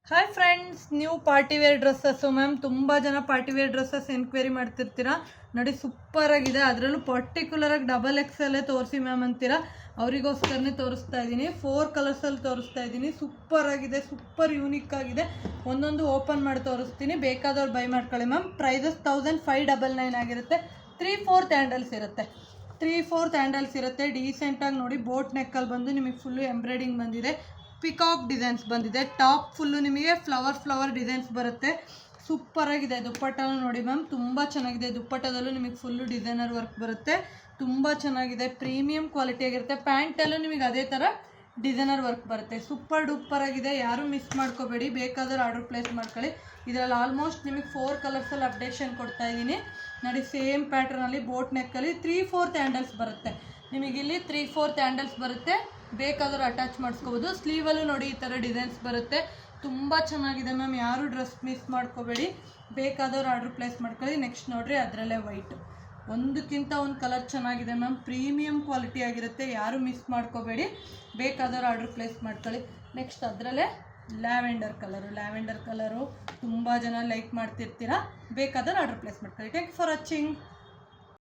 Hi friends, new party wear dresses ma'am. ತುಂಬ ಜನ party wear dresses enquiry ಮಾಡ್ತಿರ್ತೀರಾ. ನೋಡಿ, ಸೂಪರಾಗಿದೆ. ಅದರಲ್ಲೂ ಪರ್ಟಿಕ್ಯುಲರಾಗಿ XXL ತೋರಿಸಿ ಮ್ಯಾಮ್ ಅಂತೀರಾ. ಅವರಿಗೋಸ್ಕರನೇ ತೋರಿಸ್ತಾ ಇದ್ದೀನಿ. 4 ಕಲರ್ಸಲ್ಲಿ ತೋರಿಸ್ತಾ ಇದ್ದೀನಿ. ಸೂಪರಾಗಿದೆ, ಸೂಪರ್ ಯೂನಿಕ್ ಆಗಿದೆ. ಒಂದೊಂದು ಓಪನ್ ಮಾಡಿ ತೋರಿಸ್ತೀನಿ. ಬೇಕಾದವ್ರು ಬೈ ಮಾಡ್ಕೊಳ್ಳಿ ಮ್ಯಾಮ್. ಪ್ರೈಸಸ್ 1599 ಆಗಿರುತ್ತೆ. 3/4 ಹ್ಯಾಂಡಲ್ಸ್ ಇರುತ್ತೆ. 3/4 ಹ್ಯಾಂಡಲ್ಸ್ ಇರುತ್ತೆ. ಡೀಸೆಂಟಾಗಿ ನೋಡಿ, ಬೋಟ್ ನೆಕ್ಕಲ್ಲಿ ಬಂದು ನಿಮಗೆ ಫುಲ್ಲು ಎಂಬ್ರಾಯ್ಡಿಂಗ್ ಬಂದಿದೆ. ಪಿಕಾಕ್ ಡಿಸೈನ್ಸ್ ಬಂದಿದೆ. ಟಾಪ್ ಫುಲ್ಲು ನಿಮಗೆ ಫ್ಲವರ್ ಡಿಸೈನ್ಸ್ ಬರುತ್ತೆ. ಸೂಪರಾಗಿದೆ. ದುಪ್ಪಟ್ಟ ನೋಡಿ ಮ್ಯಾಮ್, ತುಂಬ ಚೆನ್ನಾಗಿದೆ. ದುಪ್ಪಟ್ಟದಲ್ಲೂ ನಿಮಗೆ ಫುಲ್ಲು ಡಿಸೈನರ್ ವರ್ಕ್ ಬರುತ್ತೆ. ತುಂಬ ಚೆನ್ನಾಗಿದೆ. ಪ್ರೀಮಿಯಂ ಕ್ವಾಲಿಟಿ ಆಗಿರುತ್ತೆ. ಪ್ಯಾಂಟಲ್ಲೂ ನಿಮಗೆ ಅದೇ ಥರ ಡಿಸೈನರ್ ವರ್ಕ್ ಬರುತ್ತೆ. ಸೂಪರ್ ಡೂಪರ್ ಆಗಿದೆ. ಯಾರೂ ಮಿಸ್ ಮಾಡ್ಕೋಬೇಡಿ. ಬೇಕಾದರೂ ಆರ್ಡರ್ ಪ್ಲೇಸ್ ಮಾಡ್ಕೊಳ್ಳಿ. ಇದರಲ್ಲಿ ಆಲ್ಮೋಸ್ಟ್ ನಿಮಗೆ 4 ಕಲರ್ಸಲ್ಲಿ ಅಪ್ಡೇಷನ್ ಕೊಡ್ತಾ ಇದ್ದೀನಿ. ನೋಡಿ, ಸೇಮ್ ಪ್ಯಾಟ್ರನಲ್ಲಿ ಬೋಟ್ ನೆಕ್ಕಲ್ಲಿ 3/4 ಹ್ಯಾಂಡಲ್ಸ್ ಬರುತ್ತೆ. ನಿಮಗಿಲ್ಲಿ 3/4 ಹ್ಯಾಂಡಲ್ಸ್ ಬರುತ್ತೆ. ಬೇಕಾದರೂ ಅಟ್ಯಾಚ್ ಮಾಡಿಸ್ಕೋಬೋದು. ಸ್ಲೀವಲ್ಲೂ ನೋಡಿ, ಈ ಥರ ಡಿಸೈನ್ಸ್ ಬರುತ್ತೆ. ತುಂಬ ಚೆನ್ನಾಗಿದೆ ಮ್ಯಾಮ್. ಯಾರೂ ಡ್ರೆಸ್ ಮಿಸ್ ಮಾಡ್ಕೋಬೇಡಿ. ಬೇಕಾದವ್ರು ಆರ್ಡ್ರ್ ಪ್ಲೇಸ್ ಮಾಡ್ಕೊಳ್ಳಿ. ನೆಕ್ಸ್ಟ್ ನೋಡಿರಿ, ಅದರಲ್ಲೇ ವೈಟ್. ಒಂದಕ್ಕಿಂತ ಒಂದು ಕಲರ್ ಚೆನ್ನಾಗಿದೆ ಮ್ಯಾಮ್. ಪ್ರೀಮಿಯಂ ಕ್ವಾಲಿಟಿ ಆಗಿರುತ್ತೆ. ಯಾರೂ ಮಿಸ್ ಮಾಡ್ಕೋಬೇಡಿ. ಬೇಕಾದವ್ರು ಆರ್ಡ್ರ್ ಪ್ಲೇಸ್ ಮಾಡ್ಕೊಳ್ಳಿ. ನೆಕ್ಸ್ಟ್ ಅದರಲ್ಲೇ ಲ್ಯಾವೆಂಡರ್ ಕಲರು ತುಂಬ ಜನ ಲೈಕ್ ಮಾಡ್ತಿರ್ತೀರಾ. ಬೇಕಾದವ್ರು ಆರ್ಡ್ರ್ ಪ್ಲೇಸ್ ಮಾಡ್ಕೊಳ್ಳಿ. Thank you for watching.